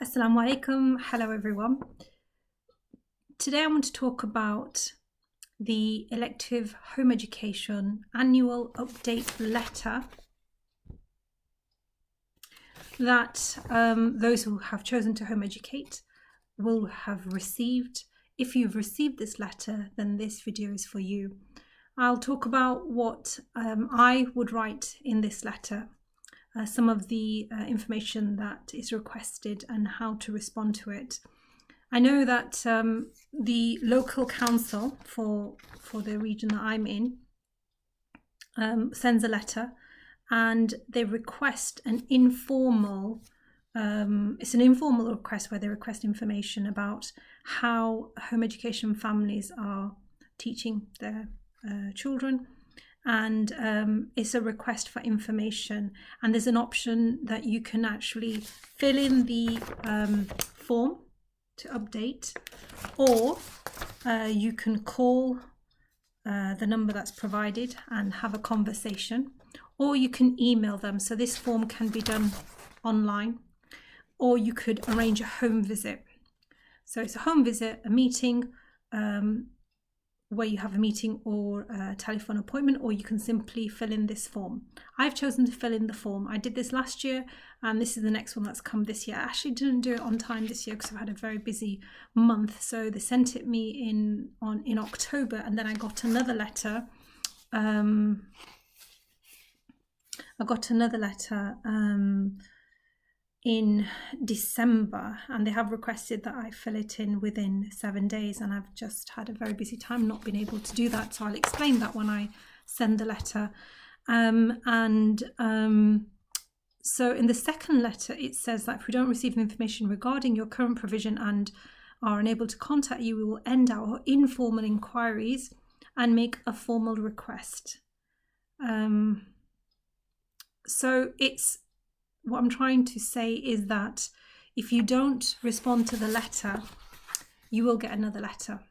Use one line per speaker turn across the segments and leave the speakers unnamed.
Assalamu alaikum. Hello everyone. Today I want to talk about the Elective Home Education annual update letter that those who have chosen to home educate will have received. If you've received this letter, then this video is for you. I'll talk about what I would write in this letter, some of the information that is requested and how to respond to it. I know that the local council for the region that I'm in sends a letter and they request an informal, it's an informal request where they request information about how home education families are teaching their children. And it's a request for information, and there's an option that you can actually fill in the form to update, or you can call the number that's provided and have a conversation, or you can email them. So this form can be done online, or you could arrange a home visit. So it's a home visit, a meeting, where you have a meeting or a telephone appointment, or you can simply fill in this form. I've chosen to fill in the form. I did this last year, and this is the next one that's come this year. I actually didn't do it on time this year because I've had a very busy month. So they sent it me in October, and then I got another letter. In December, and they have requested that I fill it in within 7 days, and I've just had a very busy time, not been able to do that, so I'll explain that when I send the letter. So in the second letter it says that if we don't receive information regarding your current provision and are unable to contact you, we will end our informal inquiries and make a formal request. So it's what I'm trying to say is that if you don't respond to the letter, you will get another letter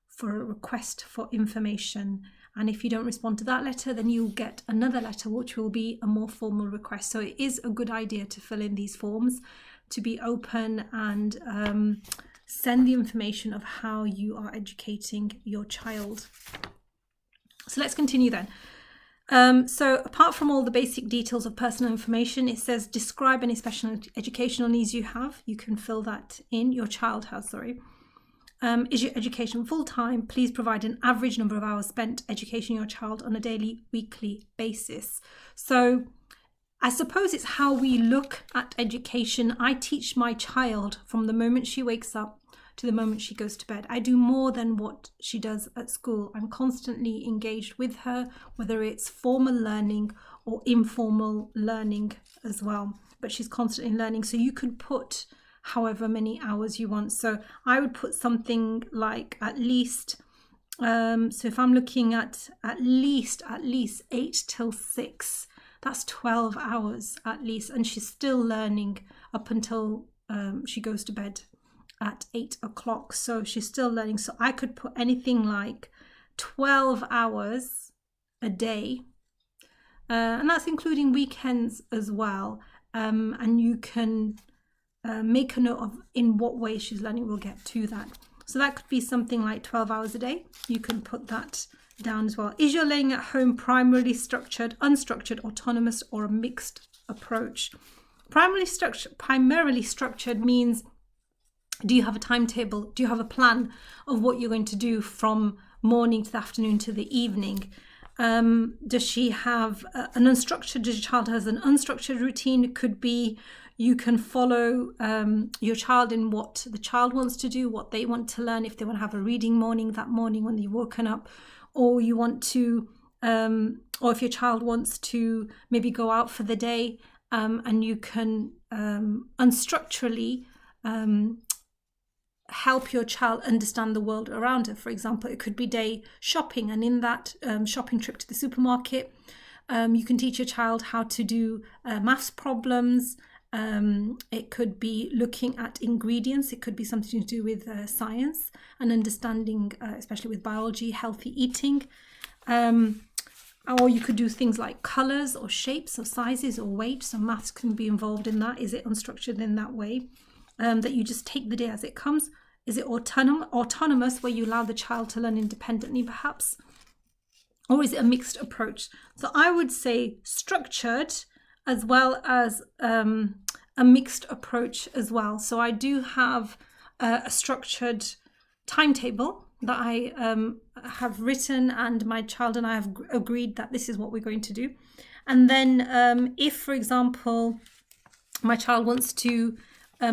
for a request for information. And if you don't respond to that letter, then you'll get another letter, which will be a more formal request. So it is a good idea to fill in these forms, to be open and send the information of how you are educating your child. So let's continue then. So apart from all the basic details of personal information, it says describe any special educational needs you have. You can fill that in. Your child has, sorry. Is your education full-time? Please provide an average number of hours spent educating your child on a daily, weekly basis. So I suppose it's how we look at education. I teach my child from the moment she wakes up to the moment she goes to bed. I do more than what she does at school. I'm constantly engaged with her, whether it's formal learning or informal learning as well. But she's constantly learning. So you could put however many hours you want. So I would put something like at least, so if I'm looking at least 8 till 6, that's 12 hours at least. And she's still learning up until she goes to bed at 8 o'clock, so she's still learning. So I could put anything like 12 hours a day, and that's including weekends as well. And you can make a note of in what way she's learning. We'll get to that. So that could be something like 12 hours a day. You can put that down as well. Is your learning at home primarily structured, unstructured, autonomous, or a mixed approach? Primarily structured means, do you have a timetable? Do you have a plan of what you're going to do from morning to the afternoon to the evening? Does she have an unstructured, does your child has an unstructured routine? It could be you can follow your child in what the child wants to do, what they want to learn. If they want to have a reading morning that morning when they've woken up, or you want to, or if your child wants to maybe go out for the day, and you can unstructurally help your child understand the world around her. For example, it could be day shopping, and in that shopping trip to the supermarket, you can teach your child how to do maths problems. It could be looking at ingredients. It could be something to do with science and understanding, especially with biology, healthy eating. Or you could do things like colours or shapes or sizes or weight. So maths can be involved in that. Is it unstructured in that way? that you just take the day as it comes? Is it autonomous, where you allow the child to learn independently perhaps? Or is it a mixed approach? So I would say structured as well as a mixed approach as well. So I do have a structured timetable that I have written, and my child and I have agreed that this is what we're going to do. And then if, for example, my child wants to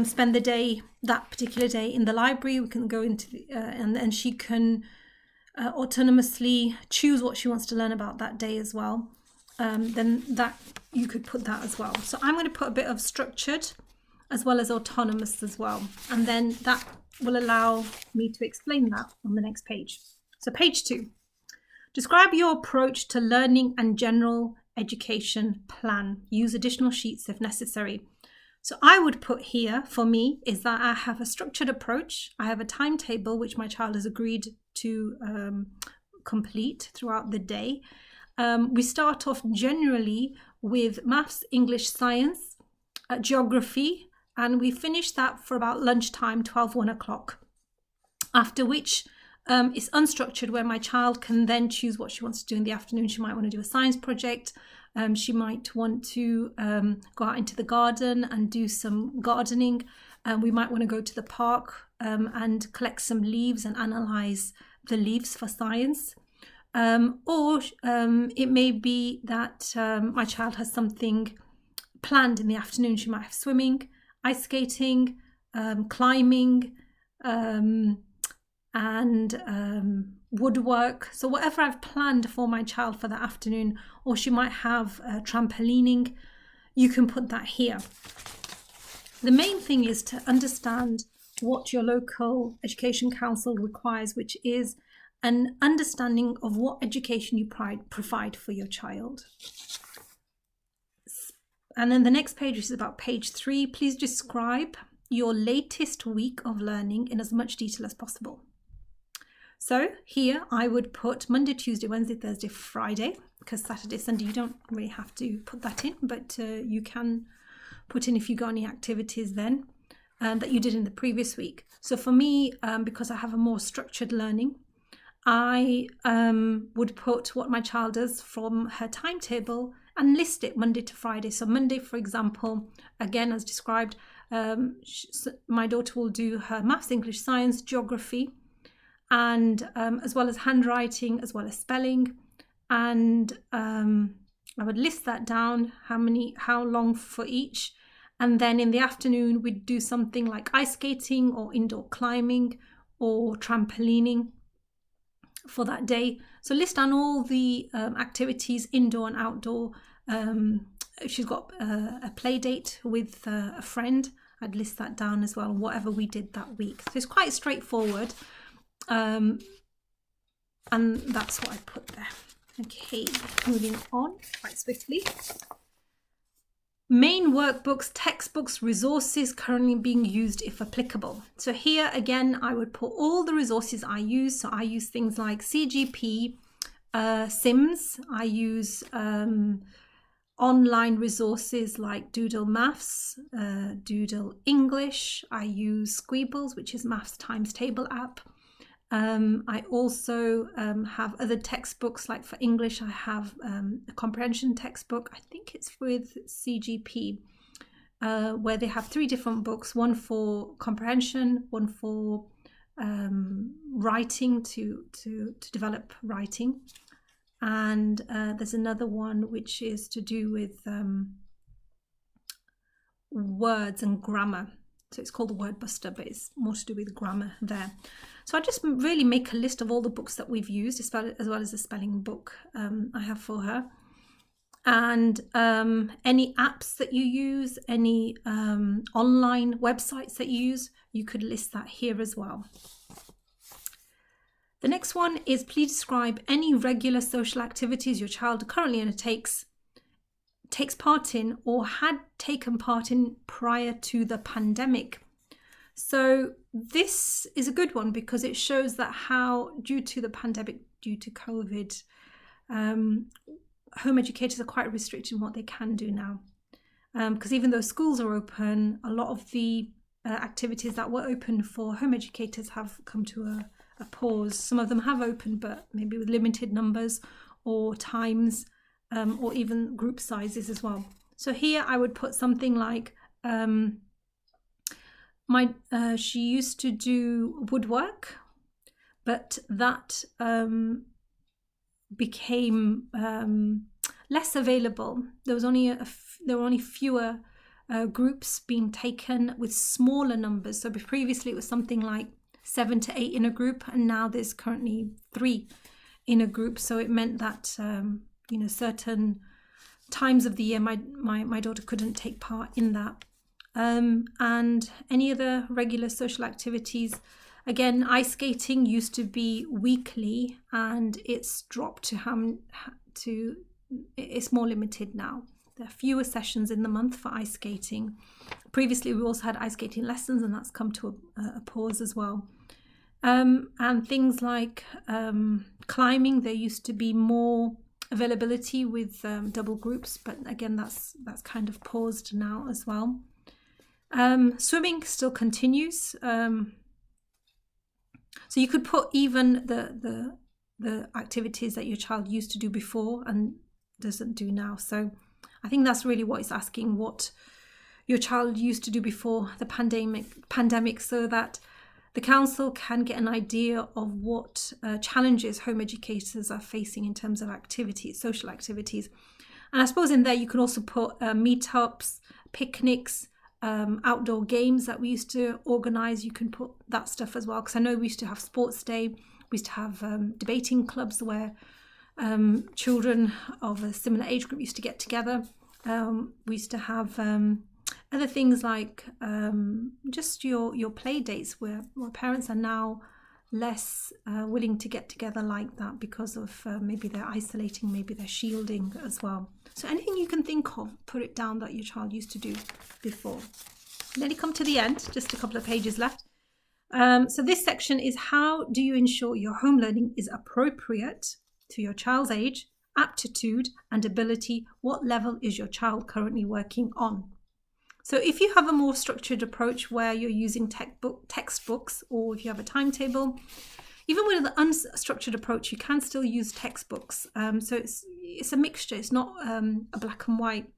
spend the day, that particular day, in the library, we can go into and she can autonomously choose what she wants to learn about that day as well. Then that you could put that as well. So I'm going to put a bit of structured as well as autonomous as well, and then that will allow me to explain that on the next page. So page 2, describe your approach to learning and general education plan. Use additional sheets if necessary. So I would put here, for me, is that I have a structured approach. I have a timetable which my child has agreed to complete throughout the day. We start off generally with maths, English, science, geography, and we finish that for about lunchtime, 1 o'clock. After which it's unstructured, where my child can then choose what she wants to do in the afternoon. She might want to do a science project. She might want to go out into the garden and do some gardening. We might want to go to the park and collect some leaves and analyze the leaves for science. Or it may be that my child has something planned in the afternoon. She might have swimming, ice skating, climbing, and woodwork. So whatever I've planned for my child for that afternoon, or she might have trampolining, you can put that here. The main thing is to understand what your local education council requires, which is an understanding of what education you provide for your child. And then the next page, which is about page 3, please describe your latest week of learning in as much detail as possible. So here I would put Monday, Tuesday, Wednesday, Thursday, Friday, because Saturday, Sunday, you don't really have to put that in, but you can put in if you got any activities then that you did in the previous week. So for me, because I have a more structured learning, I would put what my child does from her timetable and list it Monday to Friday. So Monday, for example, again, as described, my daughter will do her maths, English, science, geography, and as well as handwriting, as well as spelling. And I would list that down, how long for each. And then in the afternoon, we'd do something like ice skating or indoor climbing or trampolining for that day. So list down all the activities, indoor and outdoor. She's got a play date with a friend. I'd list that down as well, whatever we did that week. So it's quite straightforward. And that's what I put there. Okay, moving on quite swiftly. Main workbooks, textbooks, resources currently being used if applicable. So here again, I would put all the resources I use. So I use things like CGP, Sims. I use online resources like Doodle Maths, Doodle English. I use Squeebles, which is Maths Times Table app. I also have other textbooks, like for English, I have a comprehension textbook. I think it's with CGP, where they have 3 different books, one for comprehension, one for writing to develop writing. And there's another one which is to do with words and grammar. So it's called the Word Buster, but it's more to do with grammar there. So I just really make a list of all the books that we've used, as well as the spelling book I have for her. And any apps that you use, any online websites that you use, you could list that here as well. The next one is, please describe any regular social activities your child currently undertakes, takes part in, or had taken part in prior to the pandemic. So this is a good one because it shows that how, due to the pandemic, due to COVID, home educators are quite restricted in what they can do now. Because even though schools are open, a lot of the activities that were open for home educators have come to a pause. Some of them have opened, but maybe with limited numbers or times, or even group sizes as well. So here I would put something like she used to do woodwork, but that became less available. There were only fewer groups being taken with smaller numbers. So previously it was something like 7 to 8 in a group, and now there's currently 3 in a group. So it meant that certain times of the year my daughter couldn't take part in that. And any other regular social activities. Again, ice skating used to be weekly, and it's dropped to it's more limited now. There are fewer sessions in the month for ice skating. Previously, we also had ice skating lessons, and that's come to a pause as well. And things like climbing, there used to be more availability with double groups, but again, that's kind of paused now as well. Swimming still continues. So you could put even the activities that your child used to do before and doesn't do now. So I think that's really what it's asking, what your child used to do before the pandemic, so that the council can get an idea of what challenges home educators are facing in terms of activities, social activities. And I suppose in there you can also put meetups, picnics, outdoor games that we used to organise. You can put that stuff as well, because I know we used to have sports day, we used to have debating clubs where children of a similar age group used to get together. We used to have other things like just your play dates where parents are now less willing to get together like that because of maybe they're isolating, maybe they're shielding as well. So anything you can think of, put it down that your child used to do before. Then you come to the end, just a couple of pages left. So this section is, how do you ensure your home learning is appropriate to your child's age, aptitude and ability? What level is your child currently working on? So if you have a more structured approach where you're using textbooks, or if you have a timetable, even with an unstructured approach, you can still use textbooks. So it's a mixture. It's not a black and white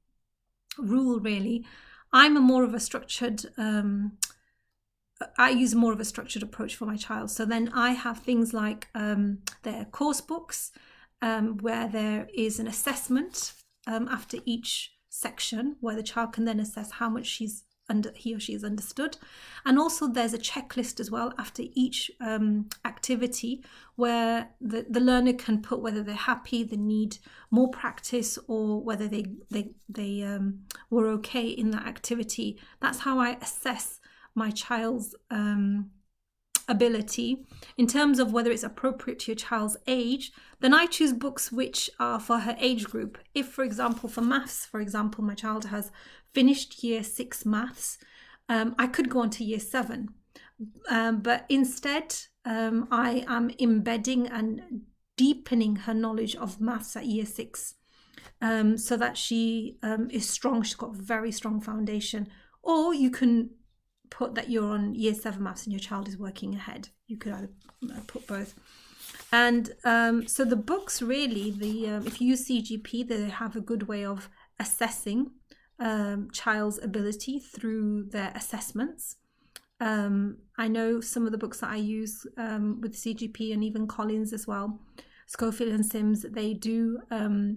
rule, really. I use more of a structured approach for my child. So then I have things like their course books, where there is an assessment after each section, where the child can then assess how much he or she has understood. And also there's a checklist as well after each activity, where the learner can put whether they're happy, they need more practice, or whether they were okay in that activity. That's how I assess my child's ability. In terms of whether it's appropriate to your child's age, then I choose books which are for her age group. If, for example, for maths, my child has finished year 6 maths, I could go on to year 7. But instead, I am embedding and deepening her knowledge of maths at year 6, so that she is strong. She's got a very strong foundation. Or you can put that you're on year 7 maths and your child is working ahead. You could either put both. And so the books really, if you use CGP, they have a good way of assessing child's ability through their assessments. I know some of the books that I use with CGP and even Collins as well, Schofield and Sims, they do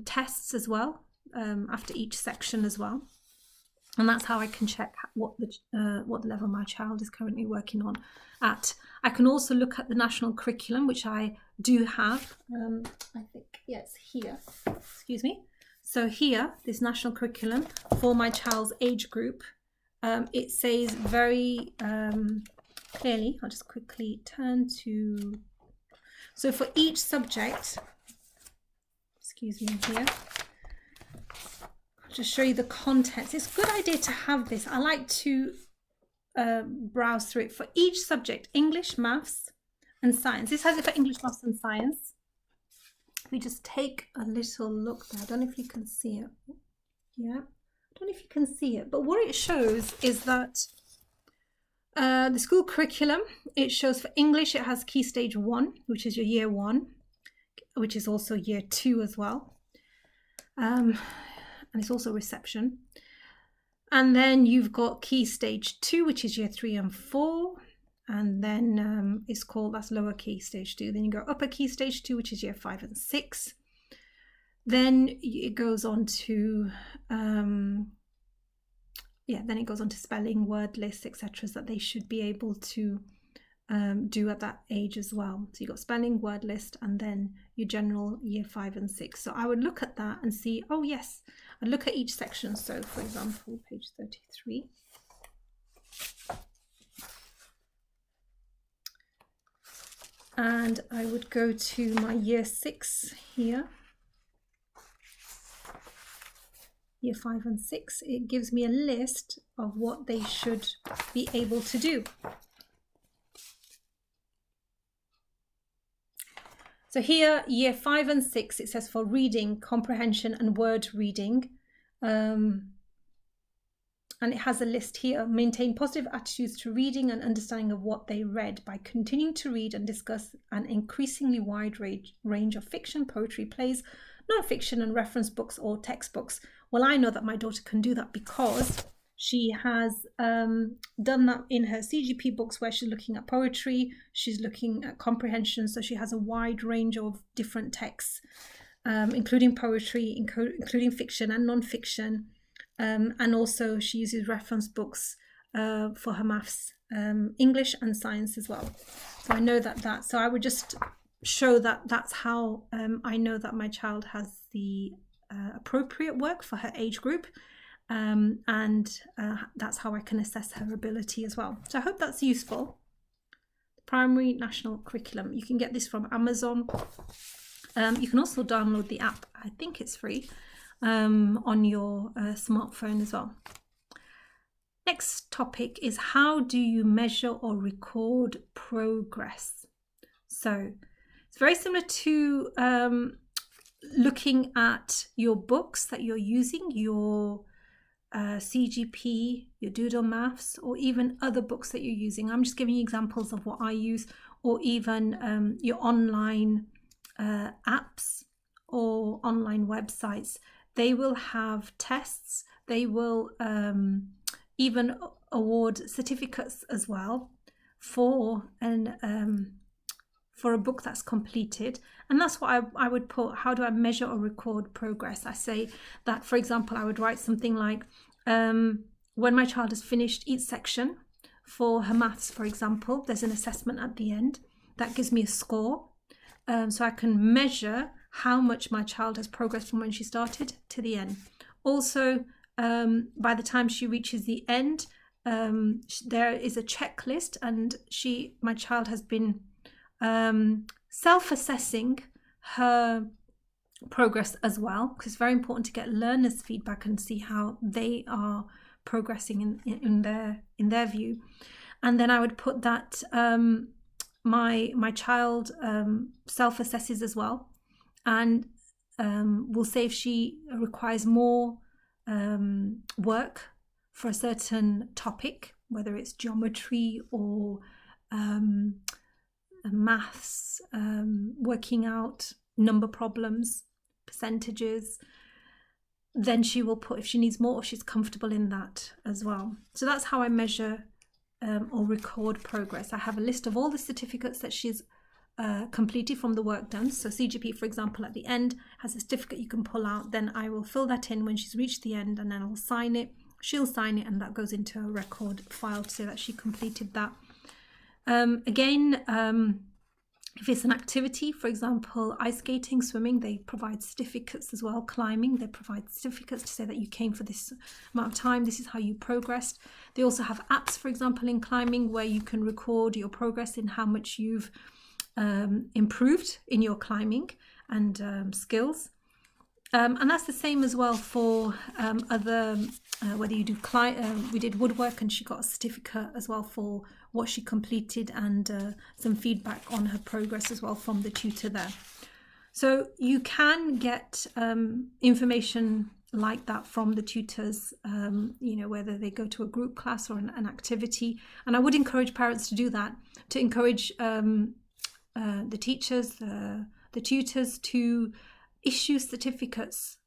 tests as well after each section as well. And that's how I can check what level my child is currently working on at. I can also look at the national curriculum, which I do have. I think, yes, here. Excuse me. So here, this national curriculum for my child's age group, it says very clearly, I'll just quickly turn to, so for each subject, excuse me here, just show you the contents. It's a good idea to have this. I like to browse through it for each subject: English, maths and science. This has it for English, maths and science. If we just take a little look there, I don't know if you can see it. Yeah, I don't know if you can see it, but what it shows is that The school curriculum, it shows for English, it has Key Stage 1, which is your year 1, which is also year 2 as well. And it's also reception. And then you've got Key Stage 2, which is year 3 and 4. And then it's called, that's lower Key Stage 2. Then you go upper Key Stage 2, which is year 5 and 6. Then it goes on to then it goes on to spelling, word lists, etc., that they should be able to do at that age as well. So you've got spelling, word list, and then your general year 5 and 6. So I would look at that and see, oh yes, I'd look at each section. So for example, page 33. And I would go to my year 6 here. Year 5 and 6, it gives me a list of what they should be able to do. So here, year 5 and 6, it says for reading, comprehension and word reading. And it has a list here. Maintain positive attitudes to reading and understanding of what they read by continuing to read and discuss an increasingly wide range of fiction, poetry, plays, non-fiction and reference books or textbooks. Well, I know that my daughter can do that because she has done that in her CGP books where she's looking at poetry, she's looking at comprehension, so she has a wide range of different texts, including poetry, including fiction and non-fiction, and also she uses reference books for her maths, English and science as well. So I know that so I would just show that that's how I know that my child has the appropriate work for her age group, and that's how I can assess her ability as well. So I hope that's useful. Primary National Curriculum. You can get this from Amazon. You can also download the app. I think it's free on your smartphone as well. Next topic is how do you measure or record progress? So it's very similar to looking at your books that you're using, your CGP, your Doodle Maths, or even other books that you're using. I'm just giving you examples of what I use, or even your online apps or online websites. They will have tests. They will even award certificates as well for a book that's completed. And that's what I would put, how do I measure or record progress? I say that, for example, I would write something like, when my child has finished each section for her maths, for example, there's an assessment at the end that gives me a score. So I can measure how much my child has progressed from when she started to the end. Also, by the time she reaches the end, there is a checklist, and my child has been self-assessing her progress as well, because it's very important to get learners' feedback and see how they are progressing in their view. And then I would put that my child self-assesses as well, and will say if she requires more work for a certain topic, whether it's geometry or maths, working out number problems, percentages, then she will put if she needs more or she's comfortable in that as well. So that's how I measure or record progress. I have a list of all the certificates that she's completed from the work done. So CGP, for example, at the end has a certificate you can pull out. Then I will fill that in when she's reached the end, and then I'll sign it. She'll sign it, and that goes into a record file to say that she completed that. If it's an activity, for example, ice skating, swimming, they provide certificates as well. Climbing, they provide certificates to say that you came for this amount of time. This is how you progressed. They also have apps, for example, in climbing where you can record your progress in how much you've improved in your climbing and skills. And that's the same as well for other, whether you do we did woodwork, and she got a certificate as well for what she completed, and some feedback on her progress as well from the tutor there. So you can get information like that from the tutors, whether they go to a group class or an activity. And I would encourage parents to do that, to encourage the teachers, the tutors to issue certificates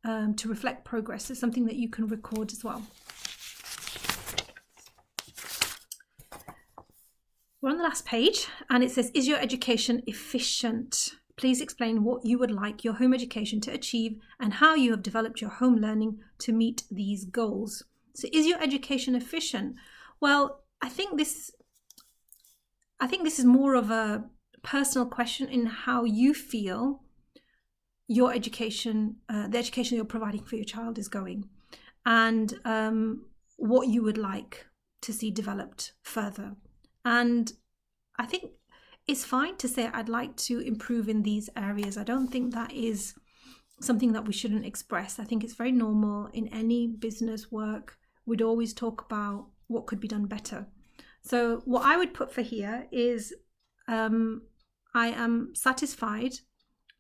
to reflect progress. It's something that you can record as well. We're on the last page, and it says, is your education efficient? Please explain what you would like your home education to achieve and how you have developed your home learning to meet these goals. So is your education efficient? Well, I think this is more of a personal question in how you feel your education, the education you're providing for your child is going, and what you would like to see developed further. And I think it's fine to say I'd like to improve in these areas. I don't think that is something that we shouldn't express. I think it's very normal in any business work. We'd always talk about what could be done better. So what I would put for here is I am satisfied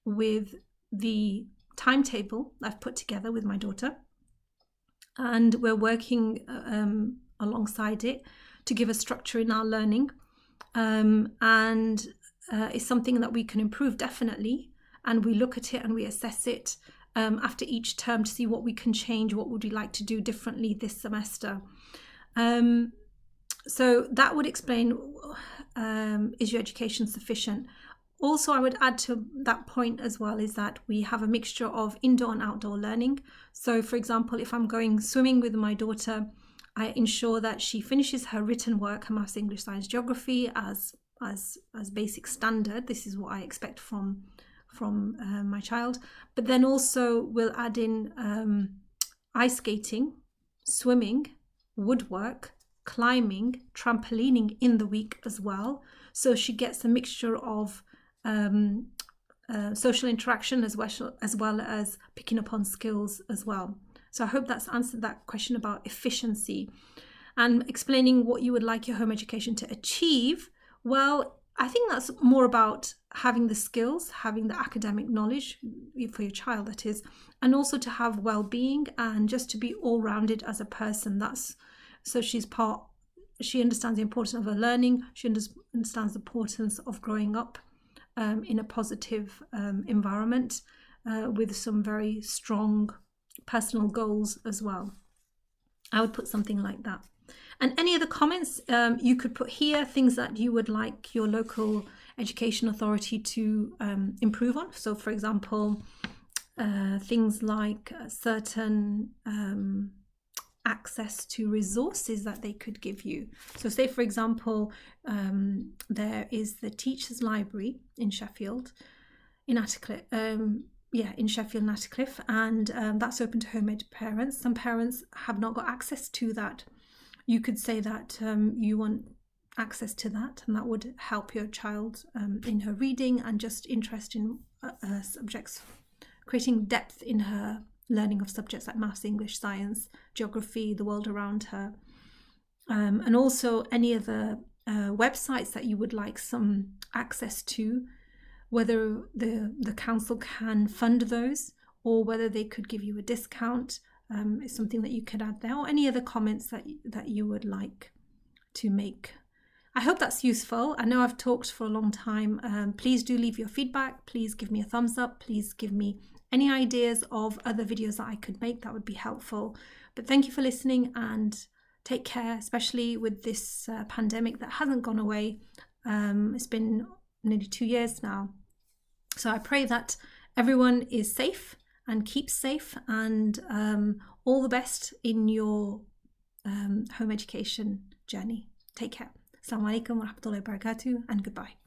with the timetable I've put together with my daughter, and we're working alongside it to give a structure in our learning, and it's something that we can improve definitely, and we look at it and we assess it after each term to see what we can change, what would we like to do differently this semester. So that would explain, is your education sufficient? Also, I would add to that point as well is that we have a mixture of indoor and outdoor learning. So for example, if I'm going swimming with my daughter, I ensure that she finishes her written work, her maths, English, science, geography as basic standard. This is what I expect from my child. But then also we'll add in ice skating, swimming, woodwork, climbing, trampolining in the week as well. So she gets a mixture of social interaction as well as picking up on skills as well. So I hope that's answered that question about efficiency. And explaining what you would like your home education to achieve, well, I think that's more about having the skills, having the academic knowledge for your child, that is, and also to have well-being and just to be all-rounded as a person. So she understands the importance of her learning. She understands the importance of growing up in a positive environment with some very strong personal goals as well. I would put something like that. And any other comments you could put here, things that you would like your local education authority to improve on. So for example, things like certain access to resources that they could give you. So say for example, there is the Teachers Library in Sheffield, in Attercliffe, in Sheffield and Attercliffe, and that's open to home ed parents. Some parents have not got access to that. You could say that you want access to that, and that would help your child in her reading and just interest in subjects, creating depth in her learning of subjects like maths, English, science, geography, the world around her, and also any other websites that you would like some access to, whether the council can fund those or whether they could give you a discount, is something that you could add there, or any other comments that you would like to make. I hope that's useful. I know I've talked for a long time. Please do leave your feedback. Please give me a thumbs up. Please give me any ideas of other videos that I could make. That would be helpful. But thank you for listening, and take care, especially with this pandemic that hasn't gone away. It's been nearly 2 years now. So I pray that everyone is safe and keeps safe, and all the best in your home education journey. Take care. Assalamu alaikum wa rahmatullahi wa barakatuh, and goodbye.